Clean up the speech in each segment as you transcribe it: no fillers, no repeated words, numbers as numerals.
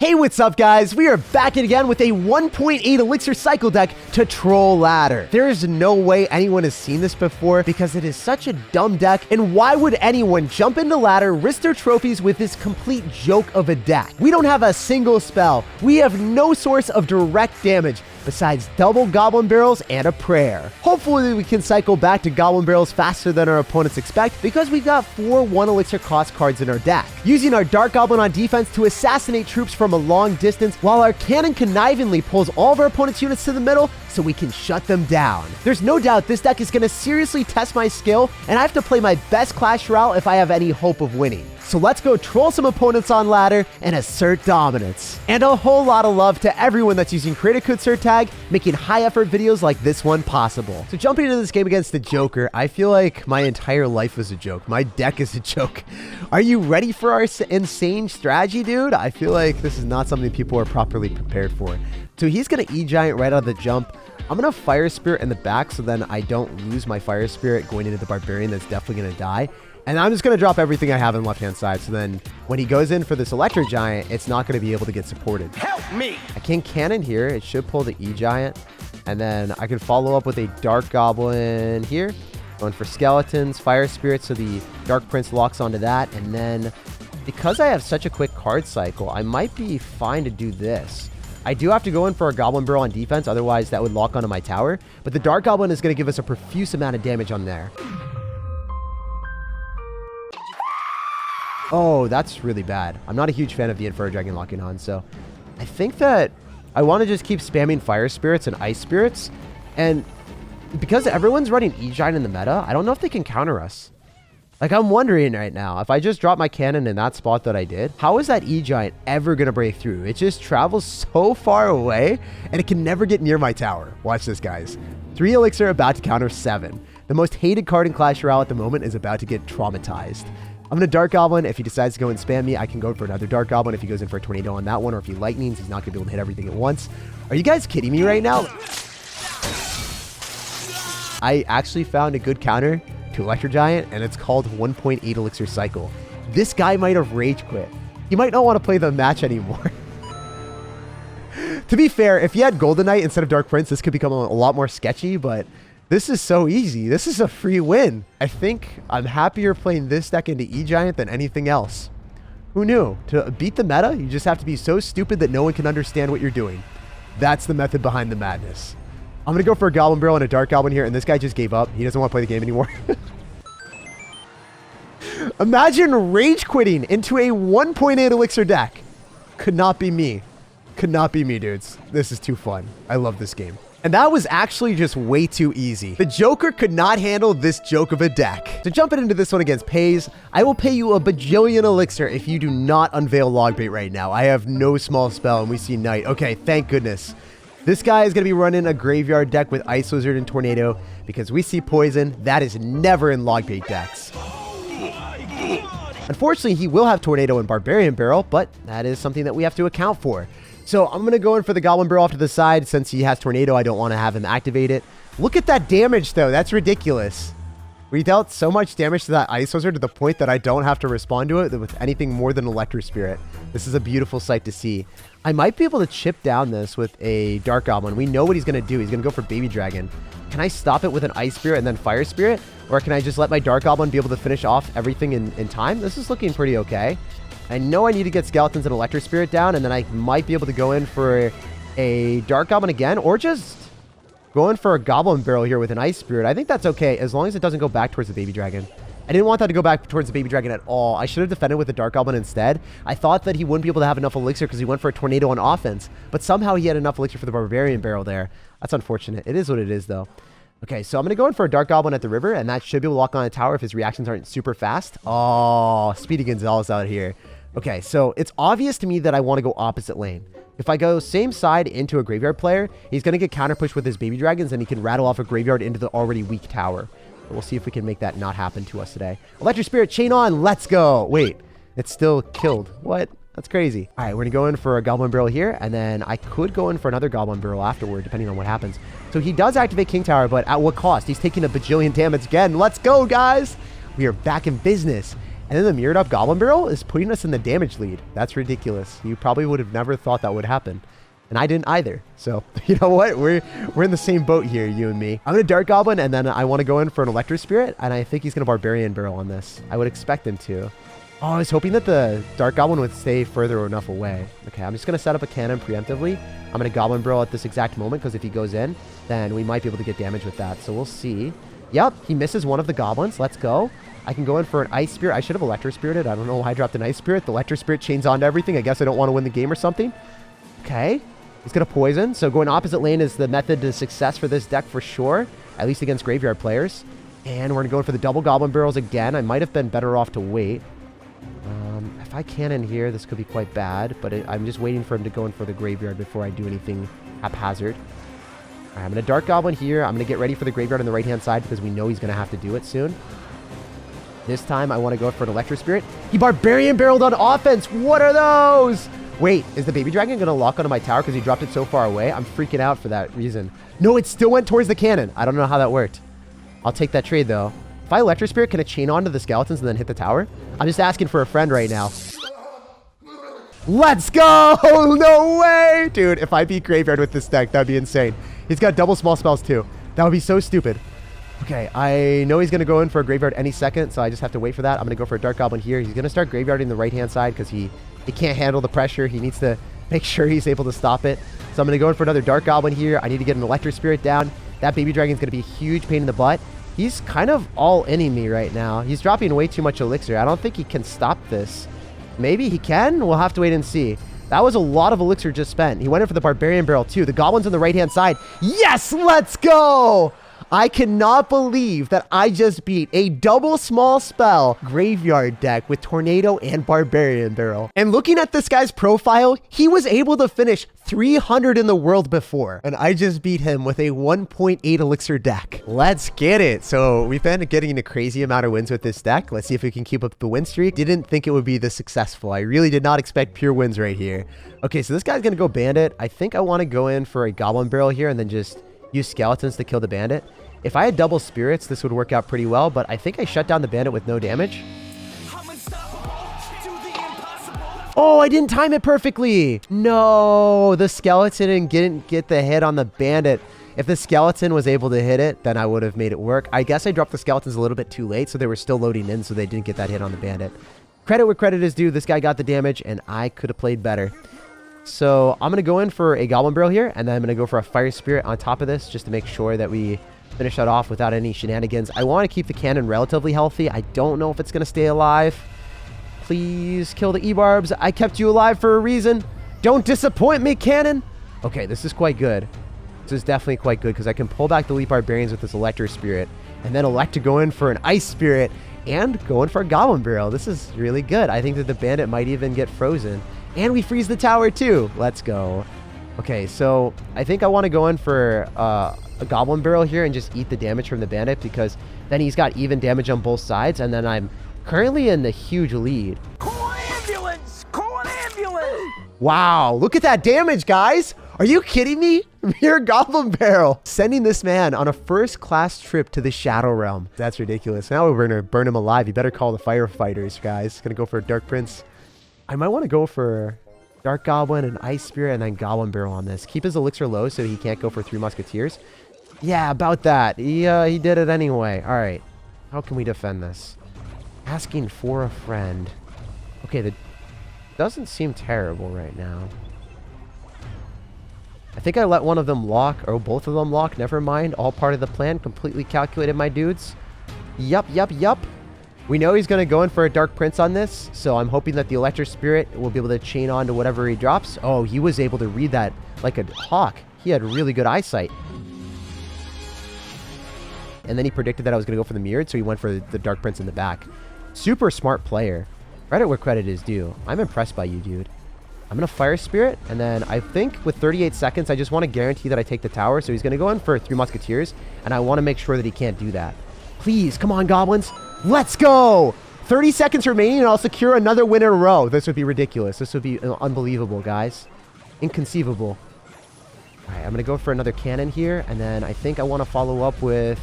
Hey, what's up, guys? We are back again with a 1.8 Elixir cycle deck to troll ladder. There is no way anyone has seen this before because it is such a dumb deck, and why would anyone jump into ladder, risk their trophies with this complete joke of a deck? We don't have a single spell. We have no source of direct damage besides double goblin barrels and a prayer. Hopefully we can cycle back to goblin barrels faster than our opponents expect because we've got 4 1 elixir cost cards in our deck. Using our dark goblin on defense to assassinate troops from a long distance, while our cannon connivingly pulls all of our opponent's units to the middle so we can shut them down. There's no doubt this deck is going to seriously test my skill, and I have to play my best Clash Royale if I have any hope of winning. So let's go troll some opponents on ladder and assert dominance. And a whole lot of love to everyone that's using creator code SirTag, making high effort videos like this one possible. So jumping into this game against the Joker, I feel like my entire life is a joke. My deck is a joke. Are you ready for our insane strategy, dude? I feel like this is not something people are properly prepared for. So he's going to E-Giant right out of the jump. I'm going to Fire Spirit in the back so then I don't lose my Fire Spirit going into the Barbarian that's definitely going to die. And I'm just going to drop everything I have on the left-hand side. So then when he goes in for this Electro Giant, it's not going to be able to get supported. Help me! I can cannon here. It should pull the E-Giant. And then I can follow up with a Dark Goblin here. Going for Skeletons, Fire Spirit, so the Dark Prince locks onto that. And then because I have such a quick card cycle, I might be fine to do this. I do have to go in for a Goblin Barrel on defense. Otherwise, that would lock onto my tower. But the Dark Goblin is going to give us a profuse amount of damage on there. Oh, that's really bad. I'm not a huge fan of the Inferno Dragon locking on, so I think that I want to just keep spamming Fire Spirits and Ice Spirits. And because everyone's running E-Giant in the meta, I don't know if they can counter us. Like, I'm wondering right now, if I just drop my cannon in that spot that I did, how is that E-Giant ever going to break through? It just travels so far away, and it can never get near my tower. Watch this, guys. 3 Elixir about to counter 7. The most hated card in Clash Royale at the moment is about to get traumatized. I'm going to Dark Goblin. If he decides to go and spam me, I can go for another Dark Goblin if he goes in for a Tornado on that one, or if he Lightnings, he's not going to be able to hit everything at once. Are you guys kidding me right now? I actually found a good counter to Electro Giant, and it's called 1.8 Elixir Cycle. This guy might have rage quit. He might not want to play the match anymore. To be fair, if he had Golden Knight instead of Dark Prince, this could become a lot more sketchy, but this is so easy. This is a free win. I think I'm happier playing this deck into E-Giant than anything else. Who knew? To beat the meta, you just have to be so stupid that no one can understand what you're doing. That's the method behind the madness. I'm going to go for a Goblin Barrel and a Dark Goblin here, and this guy just gave up. He doesn't want to play the game anymore. Imagine rage quitting into a 1.8 Elixir deck. Could not be me. Could not be me, dudes. This is too fun. I love this game. And that was actually just way too easy. The Joker could not handle this joke of a deck. So jumping into this one against Pays, I will pay you a bajillion elixir if you do not unveil Logbait right now. I have no small spell and we see Knight. Okay, thank goodness. This guy is going to be running a graveyard deck with Ice Wizard and Tornado because we see Poison. That is never in Logbait decks. Unfortunately, he will have Tornado and Barbarian Barrel, but that is something that we have to account for. So I'm going to go in for the Goblin Barrel off to the side. Since he has Tornado, I don't want to have him activate it. Look at that damage, though. That's ridiculous. We dealt so much damage to that Ice Wizard to the point that I don't have to respond to it with anything more than Electro Spirit. This is a beautiful sight to see. I might be able to chip down this with a Dark Goblin. We know what he's going to do. He's going to go for Baby Dragon. Can I stop it with an Ice Spirit and then Fire Spirit? Or can I just let my Dark Goblin be able to finish off everything in time? This is looking pretty okay. I know I need to get Skeletons and Electro Spirit down, and then I might be able to go in for a Dark Goblin again, or just go in for a Goblin Barrel here with an Ice Spirit. I think that's okay, as long as it doesn't go back towards the Baby Dragon. I didn't want that to go back towards the Baby Dragon at all. I should have defended with the Dark Goblin instead. I thought that he wouldn't be able to have enough Elixir because he went for a Tornado on offense, but somehow he had enough Elixir for the Barbarian Barrel there. That's unfortunate. It is what it is, though. Okay, so I'm going to go in for a Dark Goblin at the river, and that should be able to lock on a tower if his reactions aren't super fast. Oh, Speedy Gonzalez out here. Okay, so it's obvious to me that I want to go opposite lane. If I go same side into a graveyard player, he's going to get counter pushed with his Baby Dragons, and he can rattle off a graveyard into the already weak tower. But we'll see if we can make that not happen to us today. Electro Spirit, chain on, let's go. Wait, it's still killed. What? That's crazy. All right, we're going to go in for a Goblin Barrel here, and then I could go in for another Goblin Barrel afterward, depending on what happens. So he does activate King Tower, but at what cost? He's taking a bajillion damage again. Let's go, guys. We are back in business. And then the mirrored up Goblin Barrel is putting us in the damage lead. That's ridiculous. You probably would have never thought that would happen. And I didn't either. So, you know what? We're in the same boat here, you and me. I'm going to Dark Goblin, and then I want to go in for an Electro Spirit, and I think he's going to Barbarian Barrel on this. I would expect him to. Oh, I was hoping that the Dark Goblin would stay further enough away. Okay, I'm just going to set up a cannon preemptively. I'm going to Goblin Barrel at this exact moment, because if he goes in, then we might be able to get damage with that. So we'll see. Yep, he misses one of the Goblins. Let's go. I can go in for an Ice Spirit. I should have Electro Spirited. I don't know why I dropped an Ice Spirit. The Electro Spirit chains onto everything. I guess I don't want to win the game or something. Okay. He's going to Poison. So going opposite lane is the method to success for this deck for sure. At least against Graveyard players. And we're going to go in for the double Goblin Barrels again. I might have been better off to wait. If I cannon here, this could be quite bad. But I'm just waiting for him to go in for the Graveyard before I do anything haphazard. All right, I'm going to Dark Goblin here. I'm going to get ready for the Graveyard on the right-hand side because we know he's going to have to do it soon. This time, I want to go for an Electro Spirit. He Barbarian Barreled on offense. What are those? Wait, is the Baby Dragon going to lock onto my tower because he dropped it so far away? I'm freaking out for that reason. No, it still went towards the cannon. I don't know how that worked. I'll take that trade, though. If I Electro Spirit, can it chain onto the skeletons and then hit the tower? I'm just asking for a friend right now. Let's go! No way! Dude, if I beat Graveyard with this deck, that'd be insane. He's got double small spells, too. That would be so stupid. Okay, I know he's going to go in for a Graveyard any second, so I just have to wait for that. I'm going to go for a Dark Goblin here. He's going to start Graveyarding the right-hand side because he can't handle the pressure. He needs to make sure he's able to stop it. So I'm going to go in for another Dark Goblin here. I need to get an Electro Spirit down. That Baby Dragon's going to be a huge pain in the butt. He's kind of all-inning me right now. He's dropping way too much Elixir. I don't think he can stop this. Maybe he can? We'll have to wait and see. That was a lot of Elixir just spent. He went in for the Barbarian Barrel, too. The Goblin's on the right-hand side. Yes! Let's go! I cannot believe that I just beat a double small spell Graveyard deck with Tornado and Barbarian Barrel. And looking at this guy's profile, he was able to finish 300 in the world before. And I just beat him with a 1.8 Elixir deck. Let's get it. So we've been getting a crazy amount of wins with this deck. Let's see if we can keep up the win streak. Didn't think it would be this successful. I really did not expect pure wins right here. Okay, so this guy's going to go Bandit. I think I want to go in for a Goblin Barrel here and then just use Skeletons to kill the Bandit. If I had double Spirits, this would work out pretty well, but I think I shut down the Bandit with no damage. Oh, I didn't time it perfectly. No, the Skeleton didn't get the hit on the Bandit. If the Skeleton was able to hit it, then I would have made it work. I guess I dropped the Skeletons a little bit too late, so they were still loading in, so they didn't get that hit on the Bandit. Credit where credit is due. This guy got the damage, and I could have played better. So I'm going to go in for a Goblin Barrel here, and then I'm going to go for a Fire Spirit on top of this, just to make sure that we finish that off without any shenanigans. I want to keep the cannon relatively healthy. I don't know if it's going to stay alive. Please kill the E-Barbs. I kept you alive for a reason. Don't disappoint me, cannon. Okay, this is quite good. This is definitely quite good because I can pull back the Elite Barbarians with this Electro Spirit and then elect to go in for an Ice Spirit and go in for a Goblin Barrel. This is really good. I think that the Bandit might even get frozen. And we freeze the tower too. Let's go. Okay, so I think I want to go in for a Goblin Barrel here and just eat the damage from the Bandit because then he's got even damage on both sides and then I'm currently in the huge lead. Call an ambulance! Call an ambulance! Wow, look at that damage, guys. Are you kidding me? Mere Goblin Barrel. Sending this man on a first-class trip to the Shadow Realm. That's ridiculous. Now we're going to burn him alive. You better call the firefighters, guys. Going to go for a Dark Prince. I might want to go for Dark Goblin and Ice Spirit and then Goblin Barrel on this. Keep his Elixir low so he can't go for 3 Musketeers. Yeah, about that. He did it anyway. All right. How can we defend this? Asking for a friend. Okay, that doesn't seem terrible right now. I think I let one of them lock, or both of them lock. Never mind. All part of the plan. Completely calculated, my dudes. Yup. We know he's going to go in for a Dark Prince on this, so I'm hoping that the Electro Spirit will be able to chain on to whatever he drops. Oh, he was able to read that like a hawk. He had really good eyesight. And then he predicted that I was going to go for the mirrored, so he went for the Dark Prince in the back. Super smart player. Credit where credit is due. I'm impressed by you, dude. I'm going to Fire Spirit, and then I think with 38 seconds, I just want to guarantee that I take the tower, so he's going to go in for 3 Musketeers, and I want to make sure that he can't do that. Please, come on, Goblins. Let's go! 30 seconds remaining, and I'll secure another win in a row. This would be ridiculous. This would be unbelievable, guys. Inconceivable. All right, I'm going to go for another cannon here, and then I think I want to follow up with...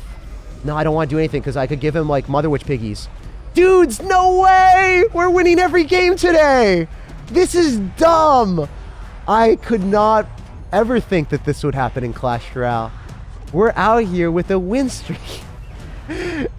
No, I don't want to do anything, because I could give him, like, Mother Witch Piggies. Dudes, no way! We're winning every game today! This is dumb! I could not ever think that this would happen in Clash Royale. We're out here with a win streak.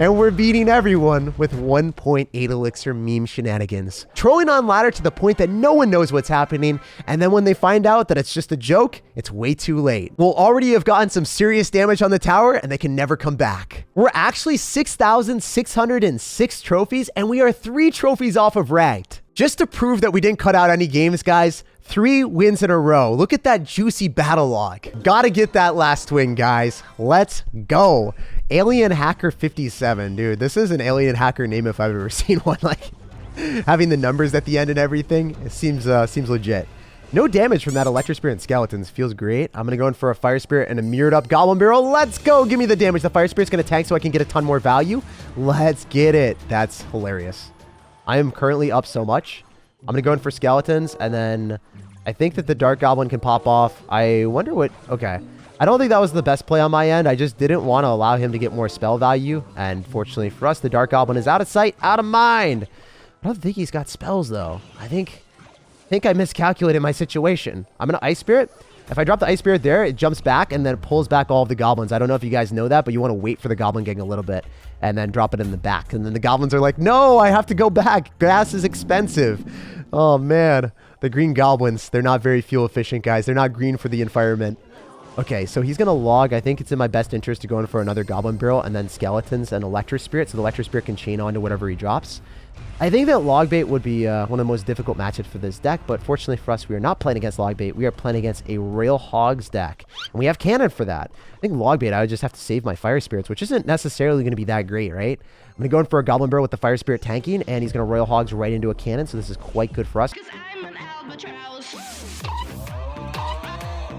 And we're beating everyone with 1.8 Elixir meme shenanigans. Trolling on ladder to the point that no one knows what's happening, and then when they find out that it's just a joke, it's way too late. We'll already have gotten some serious damage on the tower, and they can never come back. We're actually 6,606 trophies, and we are 3 trophies off of ranked. Just to prove that we didn't cut out any games, guys, 3 wins in a row. Look at that juicy battle log. Gotta get that last win, guys. Let's go. Alien Hacker 57, dude. This is an Alien Hacker name if I've ever seen one. Like, having the numbers at the end and everything, it seems legit. No damage from that Electro Spirit and Skeletons. Feels great. I'm gonna go in for a Fire Spirit and a mirrored up Goblin Barrel. Let's go. Give me the damage. The Fire Spirit's gonna tank so I can get a ton more value. Let's get it. That's hilarious. I am currently up so much. I'm gonna go in for Skeletons, and then I think that the Dark Goblin can pop off. I wonder what... Okay. I don't think that was the best play on my end. I just didn't want to allow him to get more spell value. And fortunately for us, the Dark Goblin is out of sight, out of mind. I don't think he's got spells, though. I think I miscalculated my situation. I'm going to Ice Spirit. If I drop the Ice Spirit there, it jumps back and then it pulls back all of the goblins. I don't know if you guys know that, but you want to wait for the Goblin Gang a little bit and then drop it in the back. And then the goblins are like, no, I have to go back. Gas is expensive. Oh, man. The green goblins, they're not very fuel efficient, guys. They're not green for the environment. Okay, so he's going to log. I think it's in my best interest to go in for another Goblin Barrel and then Skeletons and Electro Spirit, so the Electro Spirit can chain on to whatever he drops. I think that Logbait would be one of the most difficult matchups for this deck, but fortunately for us, we are not playing against Logbait. We are playing against a Royal Hogs deck, and we have Cannon for that. I think Logbait, I would just have to save my Fire Spirits, which isn't necessarily going to be that great, right? I'm going to go in for a Goblin Barrel with the Fire Spirit tanking, and he's going to Royal Hogs right into a Cannon, so this is quite good for us.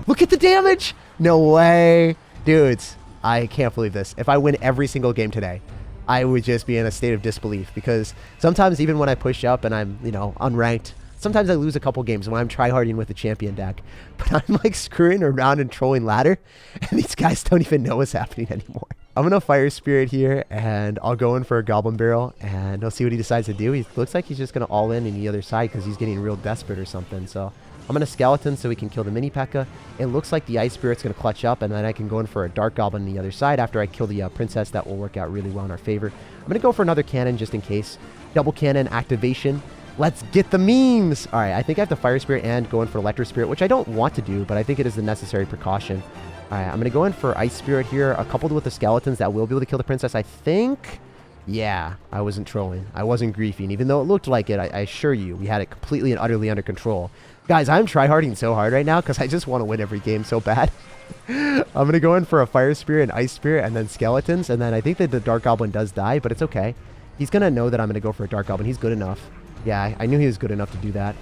Look at the damage! No way. Dudes, I can't believe this. If I win every single game today, I would just be in a state of disbelief, because sometimes even when I push up and I'm, you know, unranked, sometimes I lose a couple games when I'm tryharding with the champion deck. But I'm like screwing around and trolling ladder, and these guys don't even know what's happening anymore. I'm going to Fire Spirit here, and I'll go in for a Goblin Barrel, and I'll see what he decides to do. He looks like he's just going to all in the other side because he's getting real desperate or something. So I'm going to Skeleton so we can kill the Mini P.E.K.K.A. It looks like the Ice Spirit's going to clutch up, and then I can go in for a Dark Goblin on the other side after I kill the Princess. That will work out really well in our favor. I'm going to go for another Cannon just in case. Double Cannon activation. Let's get the memes. All right, I think I have the Fire Spirit and go in for Electro Spirit, which I don't want to do, but I think it is the necessary precaution. All right, I'm going to go in for Ice Spirit here, coupled with the Skeletons that will be able to kill the Princess, I think. Yeah, I wasn't trolling. I wasn't griefing, even though it looked like it. I assure you, we had it completely and utterly under control. Guys, I'm tryharding so hard right now because I just want to win every game so bad. I'm going to go in for a Fire Spirit and Ice Spirit and then Skeletons, and then I think that the Dark Goblin does die, but it's okay. He's going to know that I'm going to go for a Dark Goblin. He's good enough. Yeah, I knew he was good enough to do that.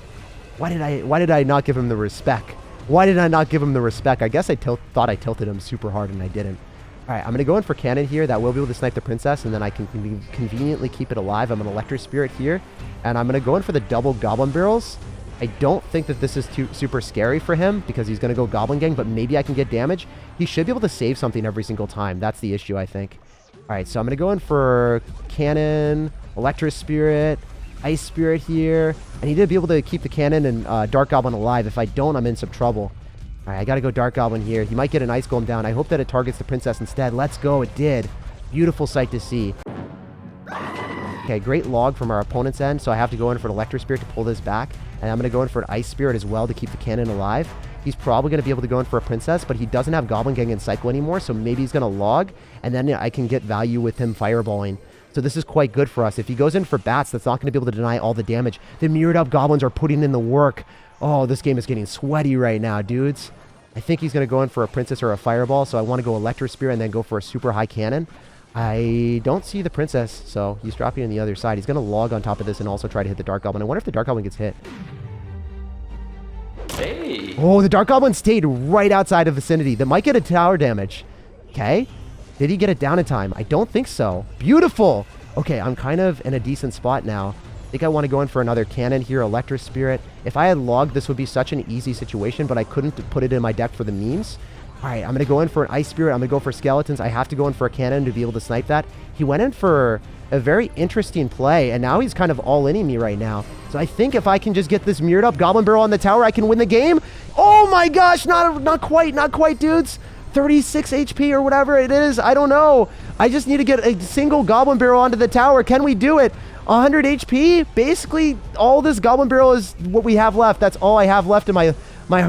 Why did I not give him the respect? Why did I not give him the respect? I guess I thought I tilted him super hard and I didn't. All right, I'm going to go in for Cannon here. That will be able to snipe the Princess, and then I can conveniently keep it alive. I'm an Electro Spirit here, and I'm going to go in for the double Goblin Barrels. I don't think that this is super scary for him because he's going to go Goblin Gang, but maybe I can get damage. He should be able to save something every single time. That's the issue, I think. All right, so I'm going to go in for Cannon, Electro Spirit, Ice Spirit here. I need to be able to keep the Cannon and Dark Goblin alive. If I don't, I'm in some trouble. All right, I got to go Dark Goblin here. He might get an Ice Golem down. I hope that it targets the Princess instead. Let's go. It did. Beautiful sight to see. Okay, great log from our opponent's end, so I have to go in for an Electro Spirit to pull this back. And I'm going to go in for an Ice Spirit as well to keep the Cannon alive. He's probably going to be able to go in for a Princess, but he doesn't have Goblin Gang and Cycle anymore, so maybe he's going to log, and then I can get value with him fireballing. So this is quite good for us. If he goes in for Bats, that's not going to be able to deny all the damage. The mirrored up Goblins are putting in the work. Oh, this game is getting sweaty right now, dudes. I think he's going to go in for a Princess or a Fireball, so I want to go Electro Spirit and then go for a super high Cannon. I don't see the Princess, so he's dropping on the other side. He's going to log on top of this and also try to hit the Dark Goblin. I wonder if the Dark Goblin gets hit. Hey. Oh, the Dark Goblin stayed right outside of vicinity. That might get a tower damage. Okay. Did he get it down in time? I don't think so. Beautiful. Okay, I'm kind of in a decent spot now. I think I want to go in for another Cannon here, Electro Spirit. If I had logged, this would be such an easy situation, but I couldn't put it in my deck for the memes. All right, I'm going to go in for an Ice Spirit. I'm going to go for Skeletons. I have to go in for a Cannon to be able to snipe that. He went in for a very interesting play. And now he's kind of all-inning me right now. So I think if I can just get this mirrored up Goblin Barrel on the tower, I can win the game. Oh my gosh, not quite, dudes. 36 HP or whatever it is. I don't know. I just need to get a single Goblin Barrel onto the tower. Can we do it? 100 HP? Basically, all this Goblin Barrel is what we have left. That's all I have left in my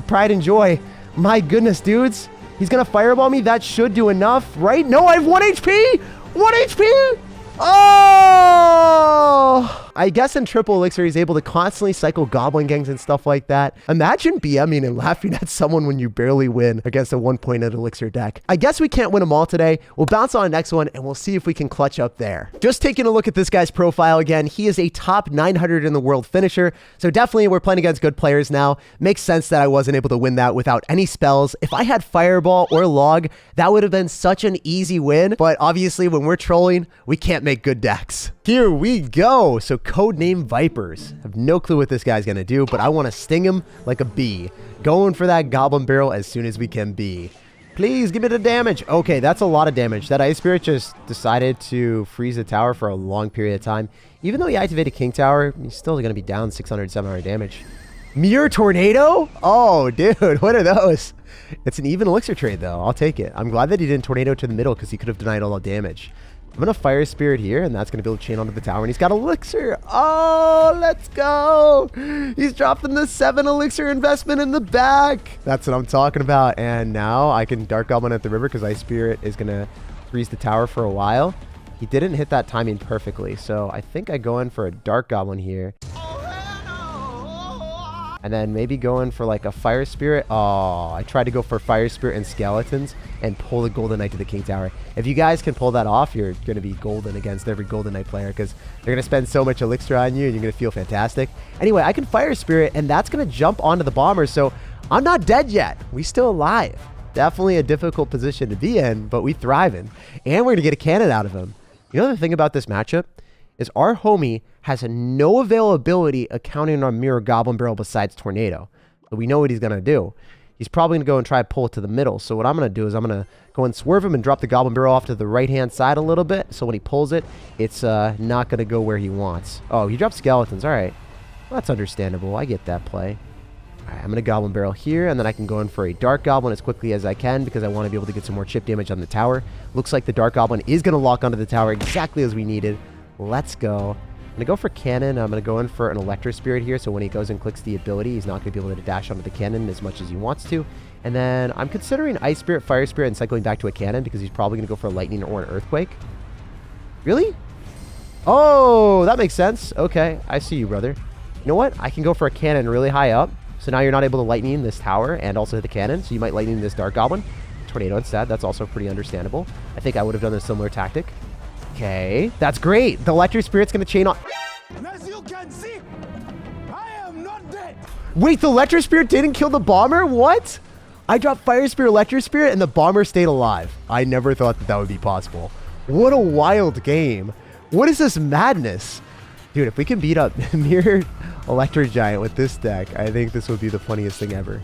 pride and joy. My goodness, dudes. He's going to fireball me. That should do enough, right? No, I have 1 HP! 1 HP! Oh! I guess in Triple Elixir, he's able to constantly cycle Goblin Gangs and stuff like that. Imagine BMing and laughing at someone when you barely win against a 1.8 Elixir deck. I guess we can't win them all today. We'll bounce on the next one, and we'll see if we can clutch up there. Just taking a look at this guy's profile again, he is a top 900 in the world finisher, so definitely we're playing against good players now. Makes sense that I wasn't able to win that without any spells. If I had Fireball or Log, that would have been such an easy win, but obviously when we're trolling, we can't make good decks. Here we go. So Codename Vipers. I have no clue what this guy's going to do, but I want to sting him like a bee. Going for that Goblin Barrel as soon as we can be. Please give me the damage. Okay, that's a lot of damage. That Ice Spirit just decided to freeze the tower for a long period of time. Even though he activated King Tower, he's still going to be down 600, 700 damage. Mirror Tornado? Oh, dude, what are those? It's an even elixir trade, though. I'll take it. I'm glad that he didn't Tornado to the middle because he could have denied all the damage. I'm going to Fire Spirit here, and that's going to be able to chain onto the tower, and he's got Elixir. Oh, let's go. He's dropping the 7 Elixir investment in the back. That's what I'm talking about. And now I can Dark Goblin at the river because Ice Spirit is going to freeze the tower for a while. He didn't hit that timing perfectly, so I think I go in for a Dark Goblin here. And then maybe go in for like a Fire Spirit. Oh, I tried to go for Fire Spirit and Skeletons and pull the Golden Knight to the King Tower. If you guys can pull that off, you're going to be golden against every Golden Knight player because they're going to spend so much Elixir on you and you're going to feel fantastic. Anyway, I can Fire Spirit and that's going to jump onto the Bomber. So I'm not dead yet. We still alive. Definitely a difficult position to be in, but we thriving. And we're going to get a cannon out of him. You know the thing about this matchup? Is our homie has no availability accounting on Mirror Goblin Barrel besides Tornado. So we know what he's going to do. He's probably going to go and try to pull it to the middle. So what I'm going to do is I'm going to go and swerve him and drop the Goblin Barrel off to the right-hand side a little bit. So when he pulls it, it's not going to go where he wants. Oh, he dropped Skeletons. All right. Well, that's understandable. I get that play. All right, I'm going to Goblin Barrel here, and then I can go in for a Dark Goblin as quickly as I can because I want to be able to get some more chip damage on the tower. Looks like the Dark Goblin is going to lock onto the tower exactly as we needed. Let's go. I'm going to go for Cannon. I'm going to go in for an Electro Spirit here, so when he goes and clicks the ability, he's not going to be able to dash onto the Cannon as much as he wants to. And then I'm considering Ice Spirit, Fire Spirit, and cycling back to a Cannon because he's probably going to go for a Lightning or an Earthquake. Really? Oh, that makes sense. Okay, I see you, brother. You know what? I can go for a Cannon really high up. So now you're not able to Lightning this tower and also hit the Cannon, so you might Lightning this Dark Goblin. Tornado instead. That's also pretty understandable. I think I would have done a similar tactic. Okay, that's great. The Electro Spirit's going to chain on. As you can see, I am not dead. Wait, the Electro Spirit didn't kill the Bomber? What? I dropped Fire Spirit, Electro Spirit, and the Bomber stayed alive. I never thought that that would be possible. What a wild game. What is this madness? Dude, if we can beat up Mirror Electro Giant with this deck, I think this would be the funniest thing ever.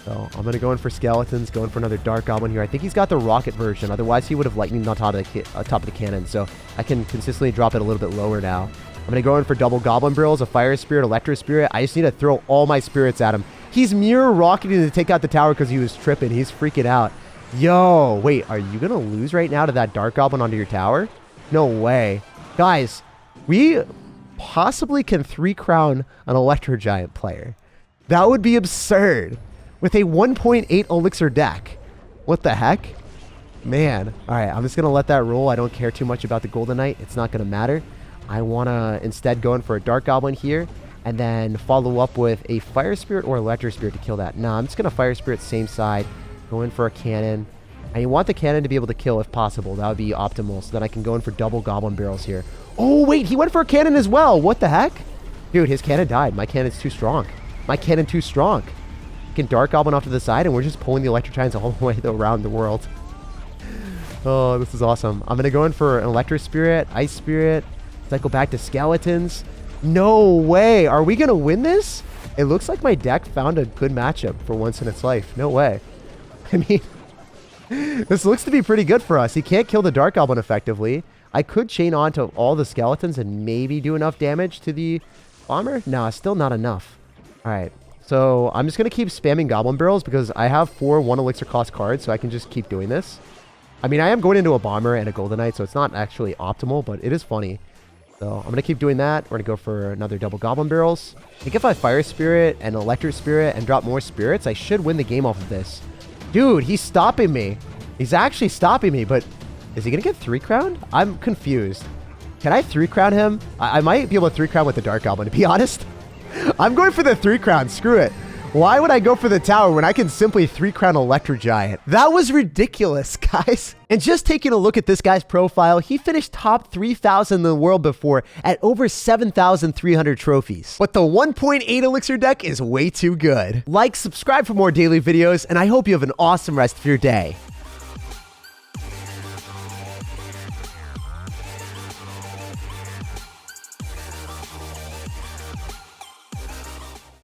So I'm going to go in for Skeletons, going for another Dark Goblin here. I think he's got the Rocket version. Otherwise, he would have Lightning on top of the cannon. So I can consistently drop it a little bit lower now. I'm going to go in for double Goblin Barrels, a Fire Spirit, Electro Spirit. I just need to throw all my spirits at him. He's Mirror Rocketing to take out the tower because he was tripping. He's freaking out. Yo, wait, are you going to lose right now to that Dark Goblin onto your tower? No way. Guys, we possibly can 3-crown an Electro Giant player. That would be absurd. With a 1.8 Elixir deck. What the heck? Man. Alright, I'm just going to let that roll. I don't care too much about the Golden Knight. It's not going to matter. I want to instead go in for a Dark Goblin here. And then follow up with a Fire Spirit or Electro Spirit to kill that. Nah, I'm just going to Fire Spirit same side. Go in for a Cannon. And you want the Cannon to be able to kill if possible. That would be optimal. So then I can go in for double Goblin Barrels here. Oh, wait. He went for a Cannon as well. What the heck? Dude, his Cannon died. My Cannon's too strong. My Cannon too strong. Can Dark Goblin off to the side, and we're just pulling the Electro Giants all the way around the world. Oh, this is awesome. I'm going to go in for an Electro Spirit, Ice Spirit, cycle back to Skeletons. No way. Are we going to win this? It looks like my deck found a good matchup for once in its life. No way. I mean, this looks to be pretty good for us. He can't kill the Dark Goblin effectively. I could chain on to all the skeletons and maybe do enough damage to the bomber. No, still not enough. All right. So I'm just going to keep spamming goblin barrels because I have 4 1 elixir cost cards, so I can just keep doing this. I mean, I am going into a bomber and a golden knight, so it's not actually optimal, but it is funny. So I'm going to keep doing that. We're going to go for another double goblin barrels. I think if I fire spirit and electric spirit and drop more spirits, I should win the game off of this. Dude, he's stopping me. He's actually stopping me, but is he going to get 3 crowned? I'm confused. Can I 3 crown him? I might be able to 3 crown with the dark goblin, to be honest. I'm going for the 3 crown. Screw it. Why would I go for the tower when I can simply 3 crown Electro Giant? That was ridiculous, guys. And just taking a look at this guy's profile, he finished top 3,000 in the world before at over 7,300 trophies. But the 1.8 Elixir deck is way too good. Like, subscribe for more daily videos, and I hope you have an awesome rest of your day.